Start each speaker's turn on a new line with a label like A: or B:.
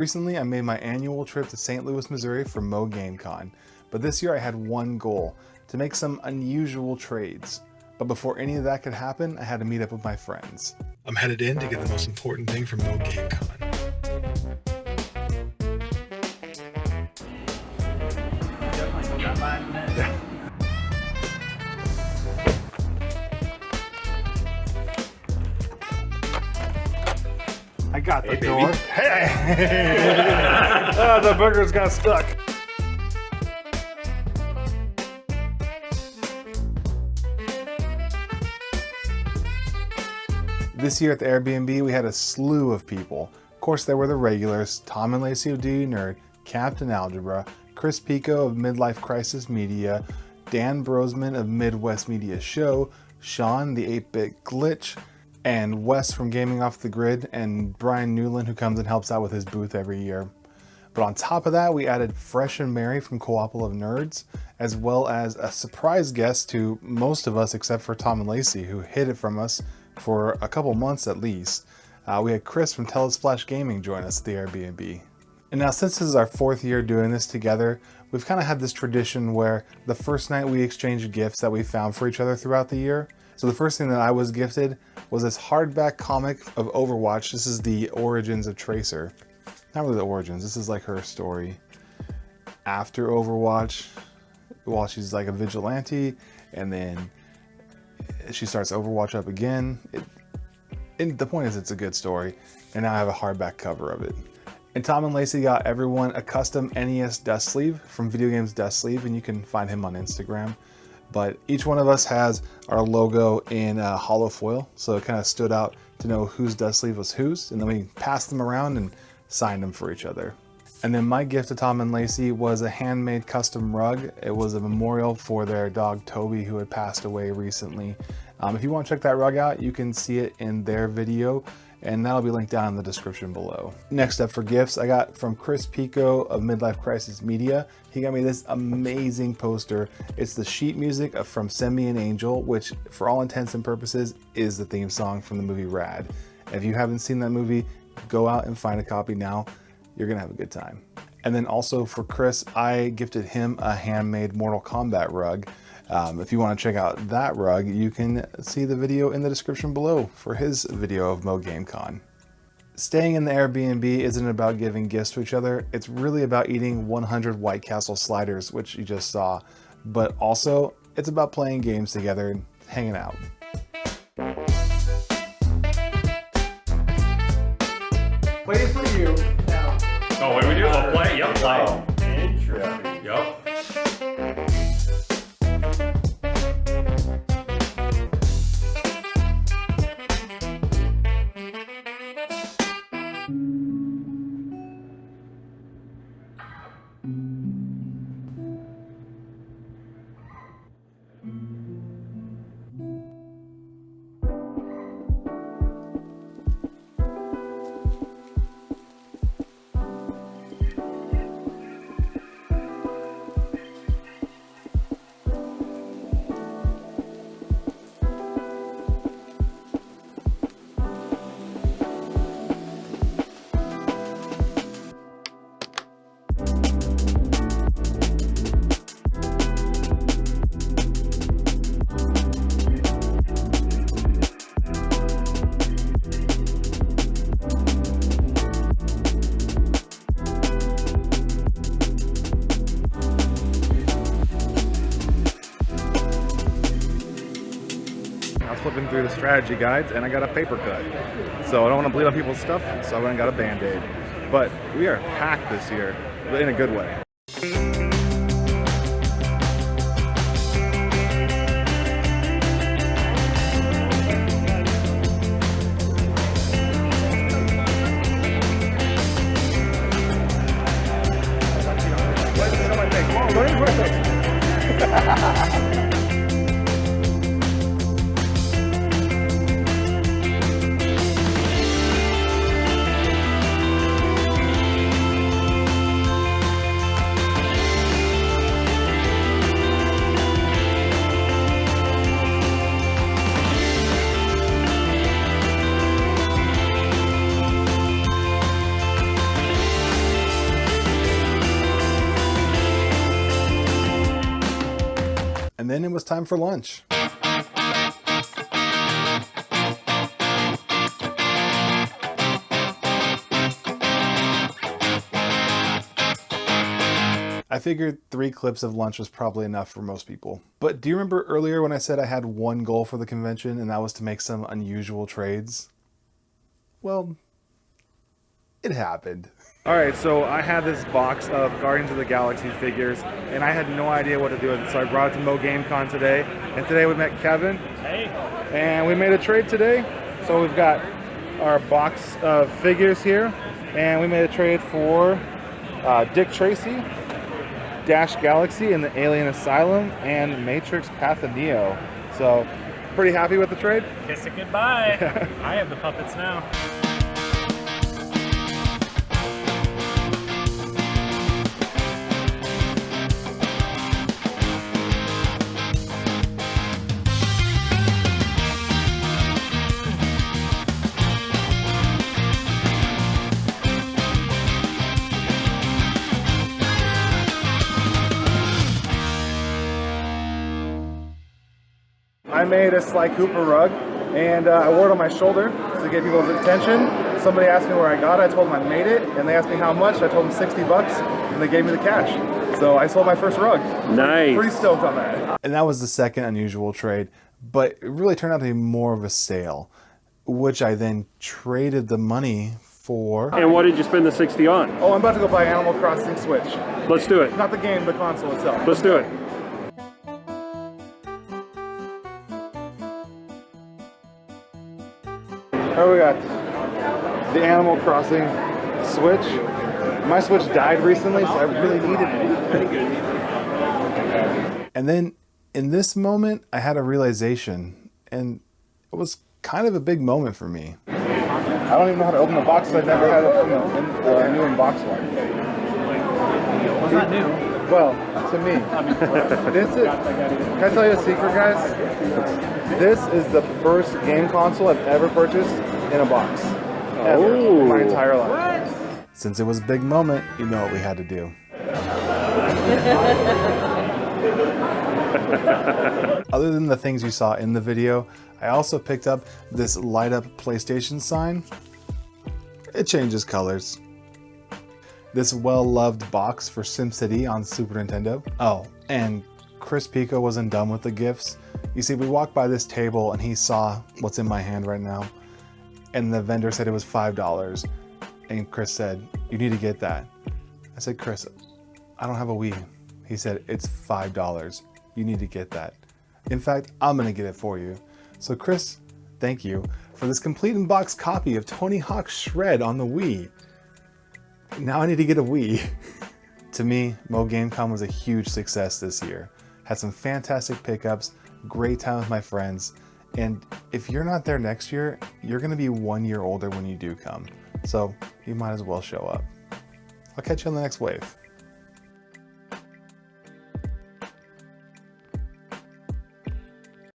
A: Recently, I made my annual trip to St. Louis, Missouri for Mo GameCon, but this year I had one goal, to make some unusual trades. But before any of that could happen, I had to meet up with my friends. I'm headed in to get the most important thing from Mo GameCon. I got the door. Baby. Hey! Oh, the burgers got stuck. This year at the Airbnb, we had a slew of people. Of course, there were the regulars, Tom and Lacey of Do You Nerd, Captain Algebra, Chris Pico of Midlife Crisis Media, Dan Brosman of Midwest Media Show, Sean, the 8-Bit Glitch, and Wes from Gaming Off the Grid, and Brian Newland, who comes and helps out with his booth every year. But on top of that, we added Fresh and Mary from Co-opal of Nerds, as well as a surprise guest to most of us except for Tom and Lacey, who hid it from us for a couple months at least. We had Chris from Telesplash Gaming join us at the Airbnb. And now, since this is our 4th year doing this together, we've kind of had this tradition where the first night we exchanged gifts that we found for each other throughout the year. So the first thing that I was gifted was this hardback comic of Overwatch. This is the origins of Tracer. Not really the origins, this is like her story after Overwatch, while she's like a vigilante, and then she starts Overwatch up again. And the point is, it's a good story, and now I have a hardback cover of it. And Tom and Lacey got everyone a custom NES dust sleeve from Video Games Dust Sleeve, and you can find him on Instagram. But each one of us has our logo in hollow foil, so it kind of stood out to know whose dust sleeve was whose, and then we passed them around and signed them for each other. And then my gift to Tom and Lacey was a handmade custom rug. It was a memorial for their dog Toby, who had passed away recently. If you want to check that rug out, you can see it in their video, and that'll be linked down in the description below. Next up for gifts, I got from Chris Pico of Midlife Crisis Media. He got me this amazing poster. It's the sheet music from Send Me an Angel, which for all intents and purposes is the theme song from the movie Rad. If you haven't seen that movie, go out and find a copy now. You're gonna have a good time. And then also for Chris, I gifted him a handmade Mortal Kombat rug. If you want to check out that rug, you can see the video in the description below for his video of Mo GameCon. Staying in the Airbnb isn't about giving gifts to each other, it's really about eating 100 White Castle sliders, which you just saw, but also it's about playing games together and hanging out.
B: Play it for you. Now.
C: Oh, what do we do? Oh, play? Yep, play.
B: Oh, interesting.
C: Yep.
A: Flipping through the strategy guides and I got a paper cut. So I don't want to bleed on people's stuff, so I went and got a Band-Aid. But we are packed this year, but in a good way. And then it was time for lunch. I figured 3 clips of lunch was probably enough for most people. But do you remember earlier when I said I had one goal for the convention, and that was to make some unusual trades? Well, it happened.
D: All right, so I had this box of Guardians of the Galaxy figures, and I had no idea what to do with it, so I brought it to Mo GameCon today, and today we met Kevin.
C: Hey.
D: And we made a trade today. So we've got our box of figures here, and we made a trade for Dick Tracy, Dash Galaxy and the Alien Asylum, and Matrix Path of Neo. So, pretty happy with the trade?
C: Kiss it goodbye. I have the puppets now.
D: I made a Sly Cooper rug, and I wore it on my shoulder to get people's attention. Somebody asked me where I got it, I told them I made it, and they asked me how much, I told them 60 bucks, and they gave me the cash. So I sold my first rug.
E: Nice.
D: Pretty stoked on that.
A: And that was the second unusual trade, but it really turned out to be more of a sale, which I then traded the money for.
E: And what did you spend the 60 on?
D: Oh, I'm about to go buy Animal Crossing Switch.
E: Let's do it.
D: Not the game, the console itself.
E: Let's do it.
D: Here we got the Animal Crossing Switch. My Switch died recently, so I really needed it.
A: And then in this moment, I had a realization, and it was kind of a big moment for me.
D: I don't even know how to open the box, so I've never had a new unboxed one.
B: Well, it's not new.
D: Well, to me, this is, can I tell you a secret, guys? This is the first game console I've ever purchased in a box. Ever, in my entire life.
A: Since it was a big moment, you know what we had to do. Other than the things you saw in the video, I also picked up this light up PlayStation sign. It changes colors. This well-loved box for SimCity on Super Nintendo. Oh, and Chris Pico wasn't done with the gifts. You see, we walked by this table and he saw what's in my hand right now. And the vendor said it was $5. And Chris said, "You need to get that." I said, "Chris, I don't have a Wii." He said, "It's $5. You need to get that. In fact, I'm gonna get it for you." So Chris, thank you for this complete in-box copy of Tony Hawk's Shred on the Wii. Now I need to get a Wii. To me, Mo GameCon was a huge success this year. Had some fantastic pickups, great time with my friends, and if you're not there next year, you're gonna be 1 year older when you do come. So you might as well show up. I'll catch you on the next wave.